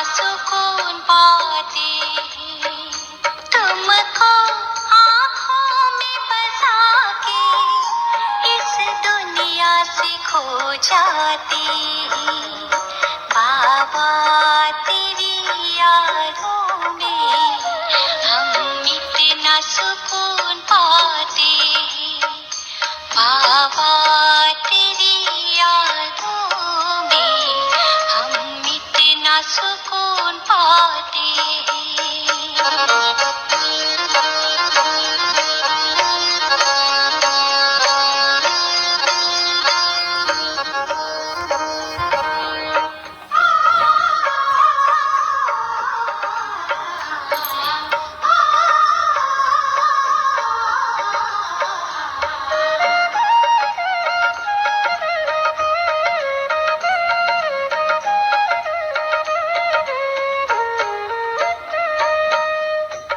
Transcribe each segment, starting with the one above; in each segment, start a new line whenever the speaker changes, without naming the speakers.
सुकून पाते हैं। तुमको आँखों में बसा के इस दुनिया से खो जाते हैं। बाबा तेरी यादों में हम इतना सुकून पाते हैं। बाबा तेरी यादों में हम इतना सुकून पाते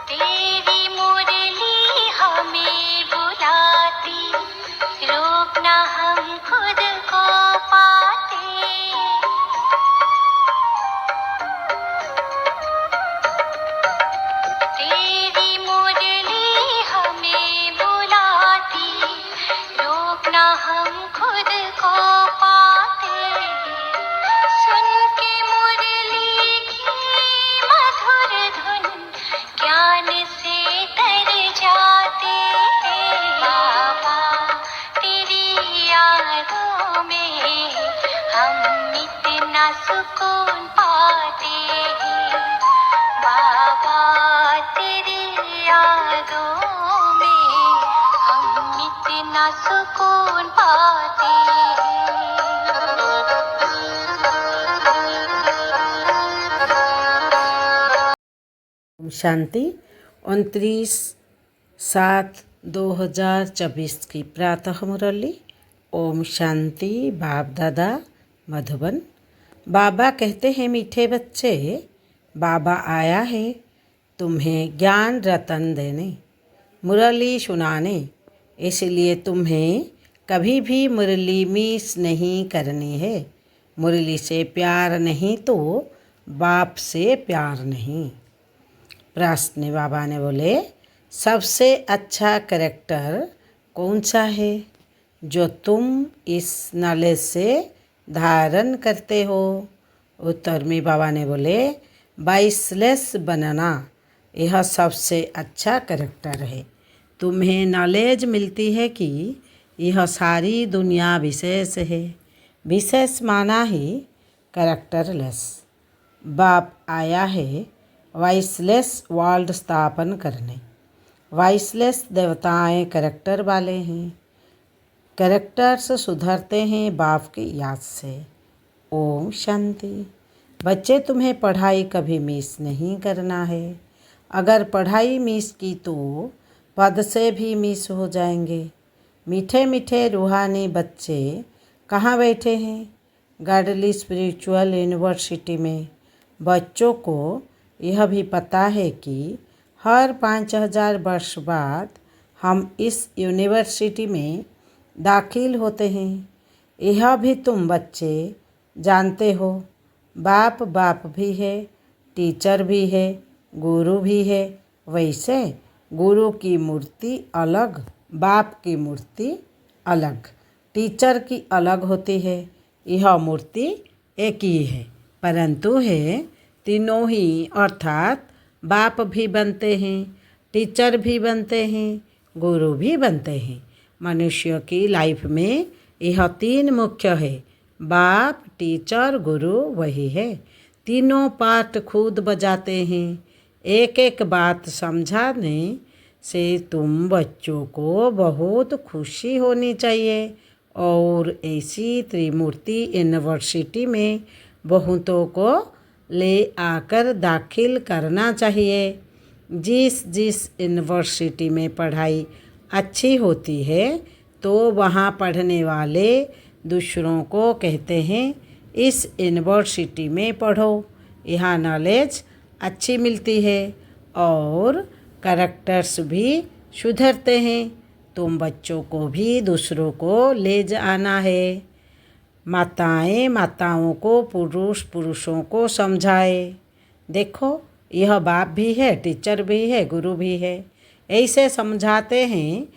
तेरी मुरली हमें बुलाती, रोकना हम खुद को पाते। तेरी मुरली हमें बुलाती, रोकना हम खुद को पाते। सुन के मुरली की मधुर धुन ज्ञान से तर जाते हैं। बाबा तेरी यादों में हम इतना सुकून पाते हैं। बाबा तेरी यादों में हम इतना सुकून पाते हैं।
ओम शांति 29/7/2024 की प्रातः मुरली। ओम शांति। बाप दादा मधुबन। बाबा कहते हैं, मीठे बच्चे, बाबा आया है तुम्हें ज्ञान रतन देने, मुरली सुनाने। इसलिए तुम्हें कभी भी मुरली मिस नहीं करनी है। मुरली से प्यार नहीं तो बाप से प्यार नहीं। प्रश्न बाबा ने बोले, सबसे अच्छा कैरेक्टर कौन सा है जो तुम इस नॉलेज से धारण करते हो? उत्तर में बाबा ने बोले, वाइसलेस बनना यह सबसे अच्छा कैरेक्टर है। तुम्हें नॉलेज मिलती है कि यह सारी दुनिया विशेष है। विशेष माना ही कैरेक्टरलेस। बाप आया है वाइसलेस वर्ल्ड स्थापन करने। वाइसलेस देवताएं कैरेक्टर वाले हैं। कैरेक्टर्स सुधरते हैं बाप की याद से। ओम शांति। बच्चे, तुम्हें पढ़ाई कभी मिस नहीं करना है। अगर पढ़ाई मिस की तो पद से भी मिस हो जाएंगे। मीठे मीठे रूहानी बच्चे कहाँ बैठे हैं? गॉडली स्पिरिचुअल यूनिवर्सिटी में। बच्चों को यह भी पता है कि हर 5000 वर्ष बाद हम इस यूनिवर्सिटी में दाखिल होते हैं। यह भी तुम बच्चे जानते हो। बाप बाप भी है, टीचर भी है, गुरु भी है। वैसे गुरु की मूर्ति अलग, बाप की मूर्ति अलग, टीचर की अलग होती है। यह मूर्ति एक ही है, परंतु है तीनों ही, अर्थात बाप भी बनते हैं, टीचर भी बनते हैं, गुरु भी बनते हैं। मनुष्य की लाइफ में यह 3 मुख्य है। बाप, टीचर, गुरु वही है। तीनों पार्ट खुद बजाते हैं। एक एक बात समझाने से तुम बच्चों को बहुत खुशी होनी चाहिए और ऐसी त्रिमूर्ति यूनिवर्सिटी में बहुतों को ले आकर दाखिल करना चाहिए। जिस जिस यूनिवर्सिटी में पढ़ाई अच्छी होती है तो वहाँ पढ़ने वाले दूसरों को कहते हैं इस यूनिवर्सिटी में पढ़ो, यहाँ नॉलेज अच्छी मिलती है और कैरेक्टर्स भी सुधरते हैं। तुम बच्चों को भी दूसरों को ले जाना है। माताएं माताओं को, पुरुष पुरुषों को समझाए। देखो यह बाप भी है, टीचर भी है, गुरु भी है, ऐसे समझाते हैं।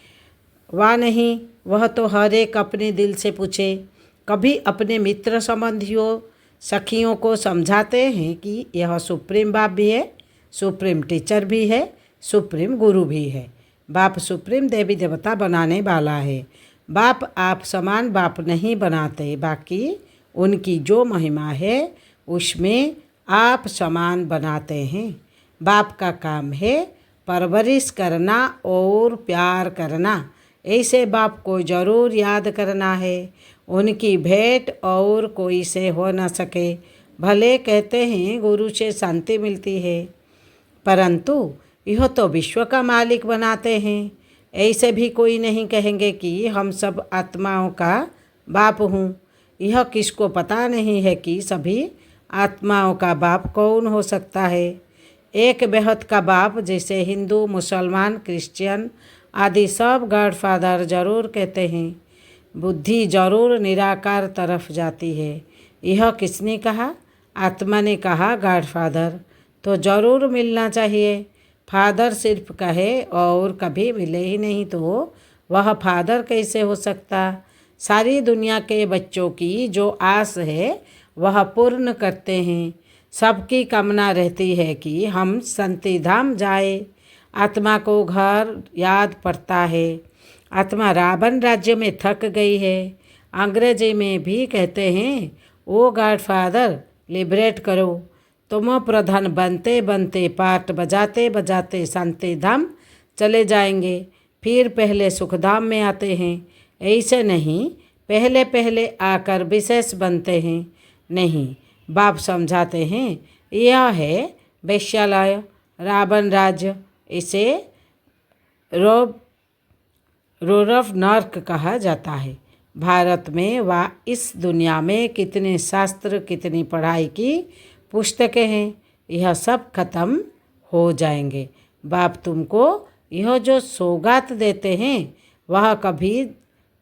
वह नहीं, वह तो हर एक अपने दिल से पूछे। कभी अपने मित्र संबंधियों सखियों को समझाते हैं कि यह सुप्रीम बाप भी है, सुप्रीम टीचर भी है, सुप्रीम गुरु भी है। बाप सुप्रीम देवी देवता बनाने वाला है। बाप आप समान बाप नहीं बनाते, बाकी उनकी जो महिमा है उसमें आप समान बनाते हैं। बाप का काम है परवरिश करना और प्यार करना। ऐसे बाप को ज़रूर याद करना है। उनकी भेंट और कोई से हो न सके। भले कहते हैं गुरु से शांति मिलती है, परंतु यह तो विश्व का मालिक बनाते हैं। ऐसे भी कोई नहीं कहेंगे कि हम सब आत्माओं का बाप हूँ। यह किसको पता नहीं है कि सभी आत्माओं का बाप कौन हो सकता है। एक बेहद का बाप, जैसे हिंदू, मुसलमान, क्रिश्चियन आदि सब गॉड फादर जरूर कहते हैं। बुद्धि जरूर निराकार तरफ जाती है। यह किसने कहा? आत्मा ने कहा गॉड फादर, तो जरूर मिलना चाहिए। फादर सिर्फ कहे और कभी मिले ही नहीं तो वह फादर कैसे हो सकता? सारी दुनिया के बच्चों की जो आस है वह पूर्ण करते हैं। सबकी कामना रहती है कि हम शांति धाम जाए। आत्मा को घर याद पड़ता है। आत्मा रावण राज्य में थक गई है। अंग्रेजी में भी कहते हैं, ओ गॉड फादर लिबरेट करो। तुम प्रधान बनते बनते, पाठ बजाते बजाते शांति धाम चले जाएंगे, फिर पहले सुखधाम में आते हैं। ऐसे नहीं, पहले पहले आकर विशेष बनते हैं। नहीं, बाप समझाते हैं यह है वैश्यालय, रावण राज्य। इसे रोरव नर्क कहा जाता है। भारत में व इस दुनिया में कितने शास्त्र, कितनी पढ़ाई की पुस्तकें हैं, यह सब खत्म हो जाएंगे। बाप तुमको यह जो सौगात देते हैं वह कभी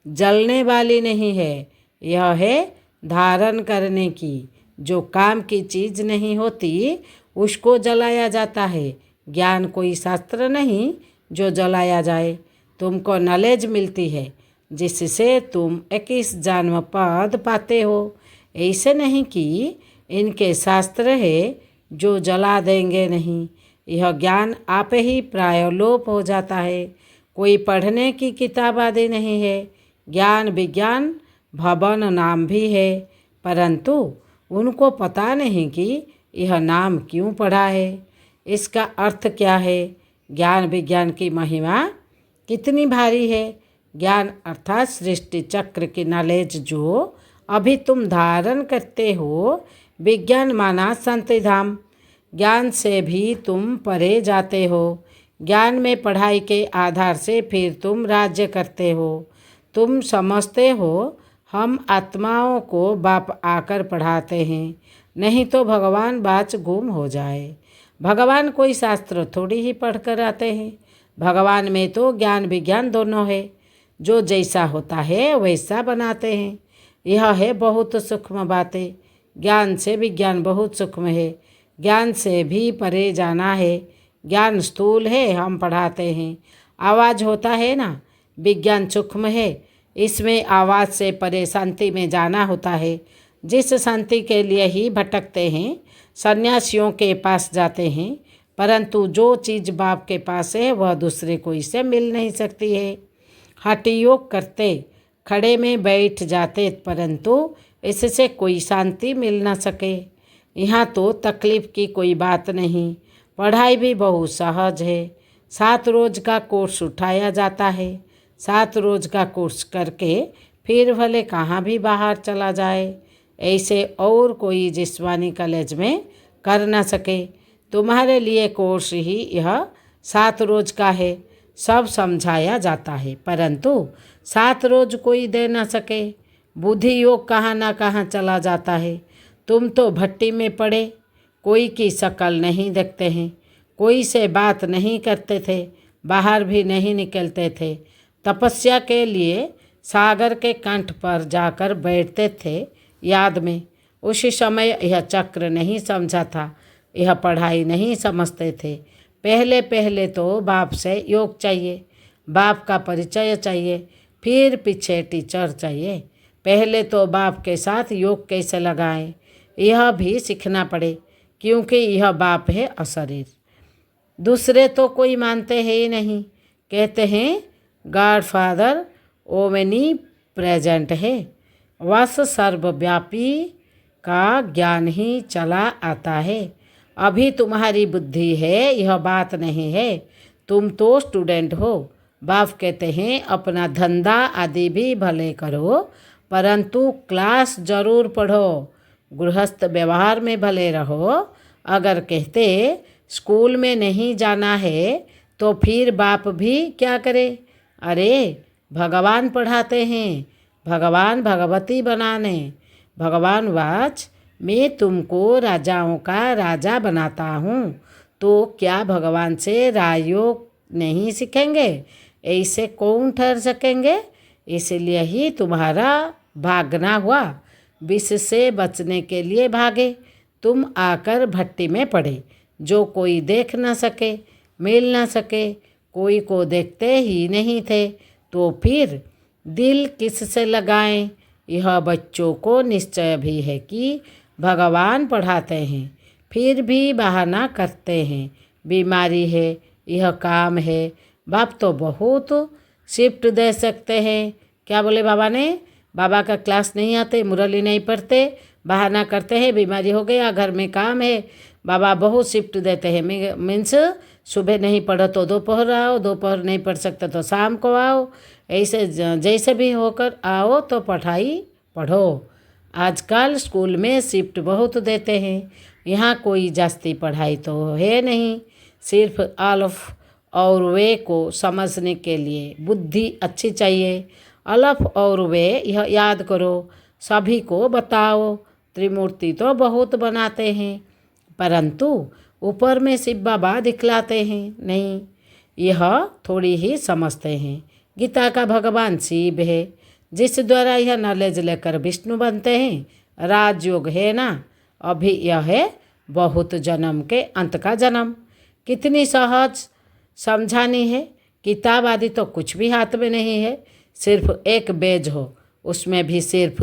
जलने वाली नहीं है। यह है धारण करने की। जो काम की चीज़ नहीं होती उसको जलाया जाता है। ज्ञान कोई शास्त्र नहीं जो जलाया जाए। तुमको नॉलेज मिलती है जिससे तुम 21 जन्म पद पाते हो। ऐसे नहीं कि इनके शास्त्र है जो जला देंगे, नहीं। यह ज्ञान आप ही प्रायलोप हो जाता है। कोई पढ़ने की किताब आदि नहीं है। ज्ञान विज्ञान भवन नाम भी है, परंतु उनको पता नहीं कि यह नाम क्यों पढ़ा है, इसका अर्थ क्या है। ज्ञान विज्ञान की महिमा कितनी भारी है। ज्ञान अर्थात सृष्टि चक्र की नॉलेज जो अभी तुम धारण करते हो। विज्ञान माना शांति धाम। ज्ञान से भी तुम परे जाते हो। ज्ञान में पढ़ाई के आधार से फिर तुम राज्य करते हो। तुम समझते हो हम आत्माओं को बाप आकर पढ़ाते हैं, नहीं तो भगवान बाच गुम हो जाए। भगवान कोई शास्त्र थोड़ी ही पढ़कर आते हैं। भगवान में तो ज्ञान विज्ञान दोनों है। जो जैसा होता है वैसा बनाते हैं। यह है बहुत सूक्ष्म बातें। ज्ञान से विज्ञान बहुत सूक्ष्म है। ज्ञान से भी परे जाना है। ज्ञान स्थूल है, हम पढ़ाते हैं। आवाज़ होता है ना, विज्ञान सूक्ष्म है। इसमें आवाज़ से परे शांति में जाना होता है। जिस शांति के लिए ही भटकते हैं, सन्यासियों के पास जाते हैं, परंतु जो चीज़ बाप के पास है वह दूसरे कोई से मिल नहीं सकती है। हठ योग करते, खड़े में बैठ जाते, परंतु इससे कोई शांति मिल ना सके। यहाँ तो तकलीफ़ की कोई बात नहीं। पढ़ाई भी बहुत सहज है। 7 रोज़ का कोर्स उठाया जाता है। 7 रोज़ का कोर्स करके फिर भले कहाँ भी बाहर चला जाए। ऐसे और कोई जिस्मानी कॉलेज में कर ना सके। तुम्हारे लिए कोर्स ही यह 7 रोज़ का है। सब समझाया जाता है, परंतु 7 रोज़ कोई दे ना सके। बुद्धि योग कहाँ ना कहाँ चला जाता है। तुम तो भट्टी में पड़े, कोई की शक्ल नहीं देखते हैं, कोई से बात नहीं करते थे, बाहर भी नहीं निकलते थे। तपस्या के लिए सागर के कंठ पर जाकर बैठते थे याद में। उसी समय यह चक्र नहीं समझा था। यह पढ़ाई नहीं समझते थे। पहले पहले तो बाप से योग चाहिए, बाप का परिचय चाहिए, फिर पीछे टीचर चाहिए। पहले तो बाप के साथ योग कैसे लगाएं यह भी सीखना पड़े, क्योंकि यह बाप है अशरीर। दूसरे तो कोई मानते हैं ही नहीं, कहते हैं गॉड फादर ओमेनी प्रेजेंट है, वस सर्वव्यापी का ज्ञान ही चला आता है। अभी तुम्हारी बुद्धि है, यह बात नहीं है। तुम तो स्टूडेंट हो। बाप कहते हैं अपना धंधा आदि भी भले करो, परंतु क्लास जरूर पढ़ो, गृहस्थ व्यवहार में भले रहो। अगर कहते स्कूल में नहीं जाना है तो फिर बाप भी क्या करे? अरे भगवान पढ़ाते हैं, भगवान भगवती बनाने। भगवान वाच मैं तुमको राजाओं का राजा बनाता हूँ, तो क्या भगवान से राजयोग नहीं सीखेंगे? ऐसे कौन ठहर सकेंगे? इसलिए ही तुम्हारा भागना हुआ, विष से बचने के लिए भागे। तुम आकर भट्टी में पड़े, जो कोई देख न सके, मिल न सके, कोई को देखते ही नहीं थे, तो फिर दिल किस से लगाएं? यह बच्चों को निश्चय भी है कि भगवान पढ़ाते हैं, फिर भी बहाना करते हैं, बीमारी है, यह काम है। बाप तो बहुत शिफ्ट दे सकते हैं। क्या बोले बाबा ने? बाबा का क्लास नहीं आते, मुरली नहीं पढ़ते, बहाना करते हैं, बीमारी हो गया, घर में काम है। बाबा बहुत शिफ्ट देते हैं। मीन्स सुबह नहीं पढ़ो तो दोपहर आओ, दोपहर नहीं पढ़ सकते तो शाम को आओ, ऐसे जैसे भी होकर आओ तो पढ़ाई पढ़ो। आजकल स्कूल में शिफ्ट बहुत देते हैं। यहाँ कोई जास्ती पढ़ाई तो है नहीं, सिर्फ अल्फ और वे को समझने के लिए बुद्धि अच्छी चाहिए। अल्फ और वे यह याद करो, सभी को बताओ। त्रिमूर्ति तो बहुत बनाते हैं, परंतु ऊपर में शिव बाबा दिखलाते हैं नहीं, यह थोड़ी ही समझते हैं। गीता का भगवान शिव है, जिस द्वारा यह नॉलेज लेकर विष्णु बनते हैं। राजयोग है ना, अभी यह है बहुत जन्म के अंत का जन्म। कितनी सहज समझानी है। किताब आदि तो कुछ भी हाथ में नहीं है, सिर्फ एक पेज हो, उसमें भी सिर्फ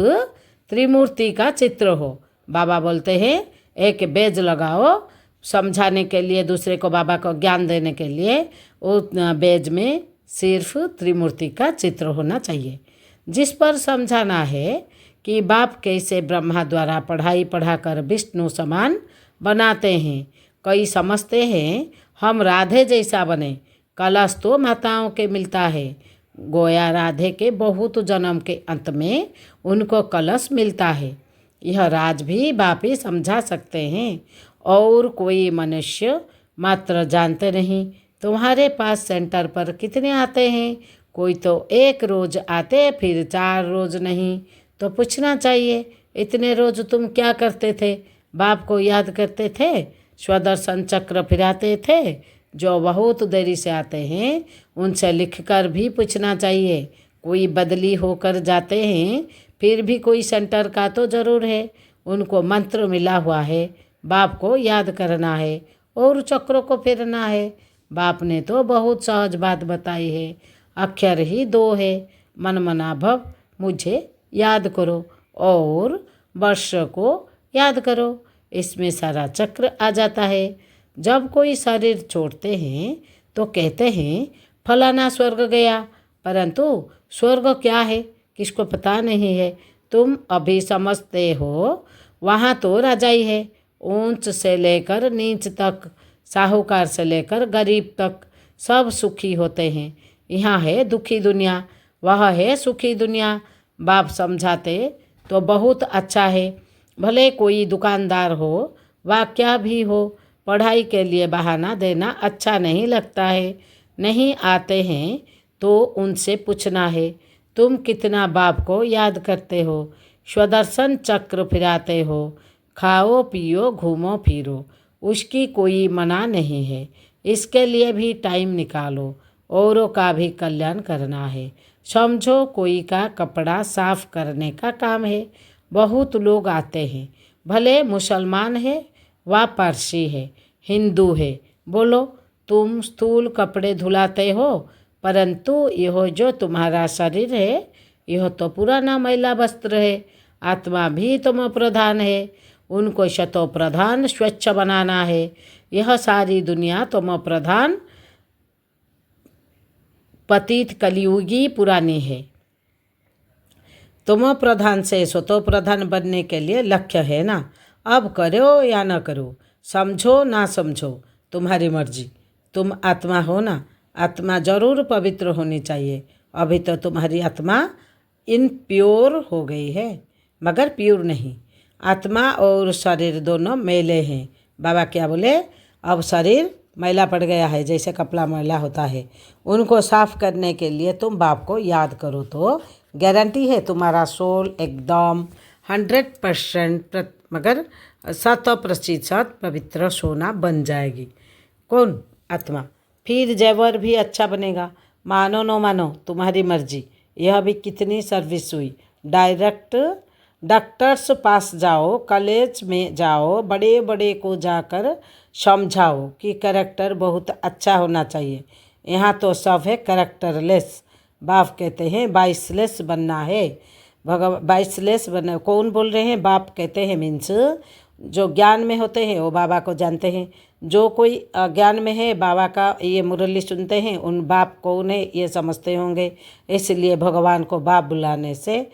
त्रिमूर्ति का चित्र हो। बाबा बोलते हैं एक पेज लगाओ, समझाने के लिए, दूसरे को बाबा को ज्ञान देने के लिए उस पेज में सिर्फ त्रिमूर्ति का चित्र होना चाहिए, जिस पर समझाना है कि बाप कैसे ब्रह्मा द्वारा पढ़ाई पढ़ाकर विष्णु समान बनाते हैं। कई समझते हैं हम राधे जैसा बने, कलश तो माताओं के मिलता है। गोया राधे के बहुत जन्म के अंत में उनको कलश मिलता है। यह राज भी बाप ही समझा सकते हैं, और कोई मनुष्य मात्र जानते नहीं। तुम्हारे पास सेंटर पर कितने आते हैं? कोई तो एक रोज़ आते, फिर 4 रोज़ नहीं। तो पूछना चाहिए इतने रोज़ तुम क्या करते थे? बाप को याद करते थे, स्वदर्शन चक्र फिराते थे। जो बहुत देरी से आते हैं उनसे लिखकर भी पूछना चाहिए। कोई बदली होकर जाते हैं, फिर भी कोई सेंटर का तो ज़रूर है, उनको मंत्र मिला हुआ है। बाप को याद करना है और चक्रों को फेरना है। बाप ने तो बहुत सहज बात बताई है, अक्षर ही 2 है, मन मना भव, मुझे याद करो और वर्ष को याद करो। इसमें सारा चक्र आ जाता है। जब कोई शरीर छोड़ते हैं तो कहते हैं फलाना स्वर्ग गया, परंतु स्वर्ग क्या है किसको पता नहीं है। तुम अभी समझते हो वहाँ तो राजाई है, ऊंच से लेकर नीच तक, साहूकार से लेकर गरीब तक सब सुखी होते हैं। यहाँ है दुखी दुनिया, वह है सुखी दुनिया। बाप समझाते तो बहुत अच्छा है। भले कोई दुकानदार हो वा क्या भी हो, पढ़ाई के लिए बहाना देना अच्छा नहीं लगता है। नहीं आते हैं तो उनसे पूछना है तुम कितना बाप को याद करते हो, स्वदर्शन चक्र फिराते हो, खाओ पियो घूमो फिरो, उसकी कोई मना नहीं है। इसके लिए भी टाइम निकालो, औरों का भी कल्याण करना है। समझो कोई का कपड़ा साफ करने का काम है, बहुत लोग आते हैं, भले मुसलमान है वह पारसी है, हिंदू है। बोलो, तुम स्थूल कपड़े धुलाते हो, परंतु यह जो तुम्हारा शरीर है यह तो पुराना मैला वस्त्र है। आत्मा भी तुम प्रधान है, उनको शतो प्रधान स्वच्छ बनाना है। यह सारी दुनिया तुम प्रधान पतित कलियुगी पुरानी है। तुम प्रधान से स्वतो प्रधान बनने के लिए लक्ष्य है ना। अब करो या न करो, समझो ना समझो, तुम्हारी मर्जी। तुम आत्मा हो ना, आत्मा जरूर पवित्र होनी चाहिए। अभी तो तुम्हारी आत्मा इनप्योर हो गई है, मगर प्योर नहीं। आत्मा और शरीर दोनों मैले हैं। बाबा क्या बोले, अब शरीर मैला पड़ गया है, जैसे कपड़ा मैला होता है। उनको साफ करने के लिए तुम बाप को याद करो तो गारंटी है तुम्हारा सोल एकदम 100% मगर 100% पवित्र सोना बन जाएगी। कौन? आत्मा। फिर जेवर भी अच्छा बनेगा। मानो न मानो तुम्हारी मर्जी। यह भी कितनी सर्विस हुई। डायरेक्ट डॉक्टर्स पास जाओ, कॉलेज में जाओ, बड़े बड़े को जाकर समझाओ कि कैरेक्टर बहुत अच्छा होना चाहिए। यहाँ तो सब है कैरेक्टरलेस। बाप कहते हैं बाइसलेस बनना है। बाइसलेस बनना कौन बोल रहे हैं? बाप कहते हैं मीन्स जो ज्ञान में होते हैं वो बाबा को जानते हैं। जो कोई अज्ञान में है, बाबा का ये मुरली सुनते हैं, उन बाप कौन है ये समझते होंगे। इसलिए भगवान को बाप बुलाने से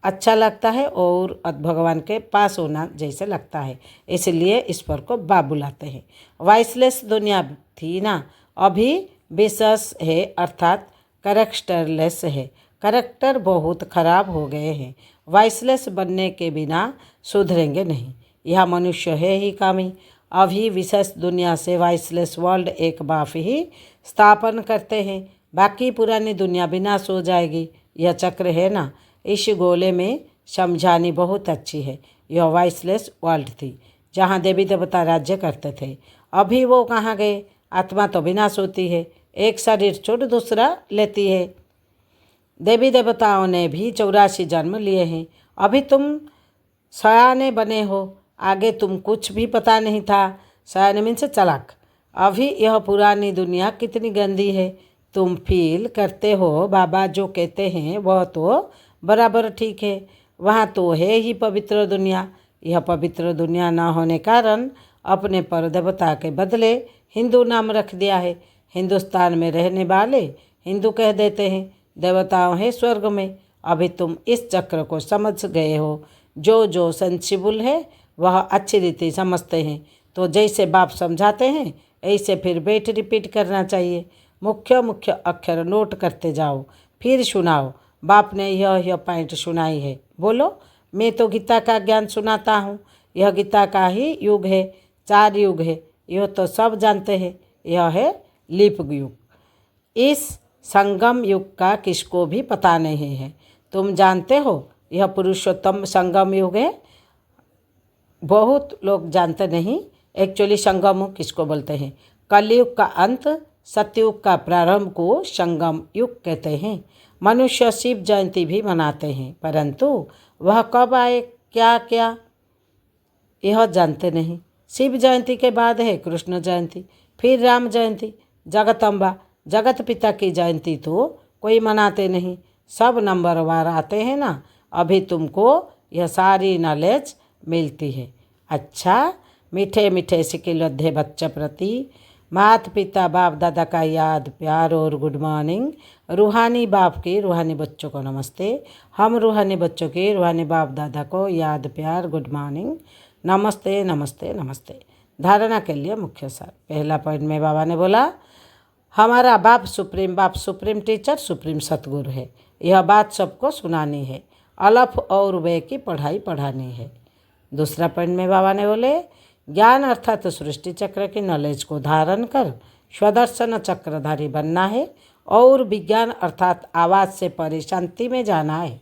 अच्छा लगता है और भगवान के पास होना जैसे लगता है, इसलिए ईश्वर को बाप बुलाते हैं। वाइसलेस दुनिया थी ना, अभी विशेष है अर्थात करेक्टरलेस है। करेक्टर बहुत खराब हो गए हैं। वाइसलेस बनने के बिना सुधरेंगे नहीं। यह मनुष्य है ही कामी। अभी विशेष दुनिया से वाइसलेस वर्ल्ड एक बाप ही स्थापन करते हैं, बाकी पुरानी दुनिया विनाश हो जाएगी। यह चक्र है ना, इस गोले में समझानी बहुत अच्छी है। यह वाइसलेस वर्ल्ड थी जहाँ देवी देवता राज्य करते थे। अभी वो कहाँ गए? आत्मा तो विनाश होती है, एक शरीर छोड़ दूसरा लेती है। देवी देवताओं ने भी 84 जन्म लिए हैं। अभी तुम सयाने बने हो, आगे तुम कुछ भी पता नहीं था। सयाने मीन्स चालाक। अभी यह पुरानी दुनिया कितनी गंदी है, तुम फील करते हो। बाबा जो कहते हैं वह तो बराबर ठीक है। वहाँ तो है ही पवित्र दुनिया। यह पवित्र दुनिया न होने कारण अपने पर देवता के बदले हिंदू नाम रख दिया है। हिंदुस्तान में रहने वाले हिंदू कह देते हैं, देवताओं हैं स्वर्ग में। अभी तुम इस चक्र को समझ गए हो। जो सेंसिबल है वह अच्छी रीति समझते हैं, तो जैसे बाप समझाते हैं ऐसे फिर बैठ रिपीट करना चाहिए। मुख्य मुख्य अक्षर नोट करते जाओ, फिर सुनाओ। बाप ने यह पॉइंट सुनाई है। बोलो, मैं तो गीता का ज्ञान सुनाता हूँ। यह गीता का ही युग है, 4 युग है, यह तो सब जानते हैं। यह है लीप युग। इस संगम युग का किसको भी पता नहीं है। तुम जानते हो यह पुरुषोत्तम संगम युग है। बहुत लोग जानते नहीं एक्चुअली संगम किसको बोलते हैं। कलयुग का अंत, सतयुग का प्रारंभ को संगम युग कहते हैं। मनुष्य शिव जयंती भी मनाते हैं, परंतु वह कब आए क्या क्या यह जानते नहीं। शिव जयंती के बाद है कृष्ण जयंती, फिर राम जयंती, जगदम्बा जगत पिता की जयंती तो कोई मनाते नहीं। सब नंबरवार आते हैं ना। अभी तुमको यह सारी नॉलेज मिलती है। अच्छा, मीठे मीठे सिकिलद्धे बच्चे प्रति माता पिता बाप दादा का याद प्यार और गुड मॉर्निंग। रूहानी बाप के रूहानी बच्चों को नमस्ते। हम रूहानी बच्चों के रूहानी बाप दादा को याद प्यार गुड मॉर्निंग, नमस्ते नमस्ते नमस्ते। धारणा के लिए मुख्य सार। पहला पॉइंट में बाबा ने बोला हमारा बाप सुप्रीम टीचर सुप्रीम सतगुरु है। यह बात सबको सुनानी है। अलफ और वे की पढ़ाई पढ़ानी है। दूसरा पॉइंट में बाबा ने बोले ज्ञान अर्थात सृष्टि चक्र की नॉलेज को धारण कर स्वदर्शन चक्रधारी बनना है और विज्ञान अर्थात आवाज़ से परे शांति में जाना है।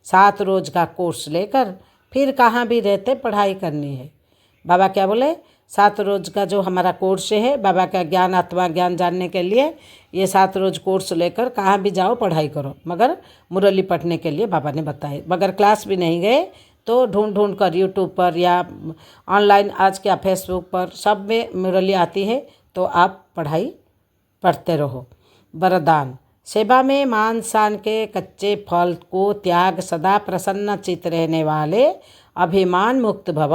7 रोज का कोर्स लेकर फिर कहाँ भी रहते पढ़ाई करनी है। बाबा क्या बोले? 7 रोज का जो हमारा कोर्स है बाबा का ज्ञान आत्मा ज्ञान जानने के लिए, ये 7 रोज कोर्स लेकर कहाँ भी जाओ पढ़ाई करो, मगर मुरली पढ़ने के लिए बाबा ने बताए। मगर क्लास भी नहीं गए तो ढूंढ ढूंढ कर यूट्यूब पर या ऑनलाइन आज क्या फेसबुक पर सब में मुरली आती है, तो आप पढ़ते रहो। वरदान, सेवा में मान शान के कच्चे फल को त्याग सदा प्रसन्न चित रहने वाले अभिमान मुक्त भव।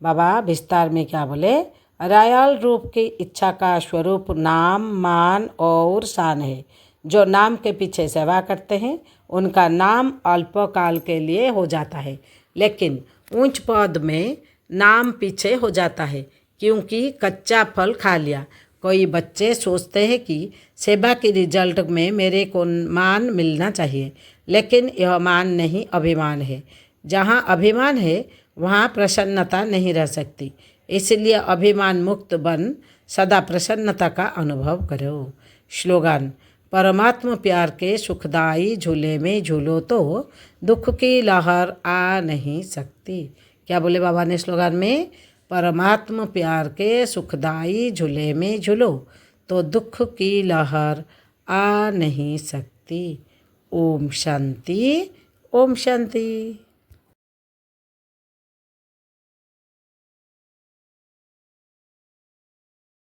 बाबा विस्तार में क्या बोले, रॉयल रूप की इच्छा का स्वरूप नाम मान और शान है। जो नाम के पीछे सेवा करते हैं उनका नाम अल्पकाल के लिए हो जाता है, लेकिन ऊंच पद में नाम पीछे हो जाता है क्योंकि कच्चा फल खा लिया। कोई बच्चे सोचते हैं कि सेवा की रिजल्ट में मेरे को मान मिलना चाहिए, लेकिन यह मान नहीं, अभिमान है। जहाँ अभिमान है वहाँ प्रसन्नता नहीं रह सकती, इसलिए अभिमान मुक्त बन सदा प्रसन्नता का अनुभव करो। स्लोगन, परमात्मा प्यार के सुखदाई झूले में झूलो तो दुख की लहर आ नहीं सकती। क्या बोले बाबा ने स्लोगन में, परमात्मा प्यार के सुखदाई झूले में झूलो तो दुख की लहर आ नहीं सकती। ओम शांति, ओम शांति।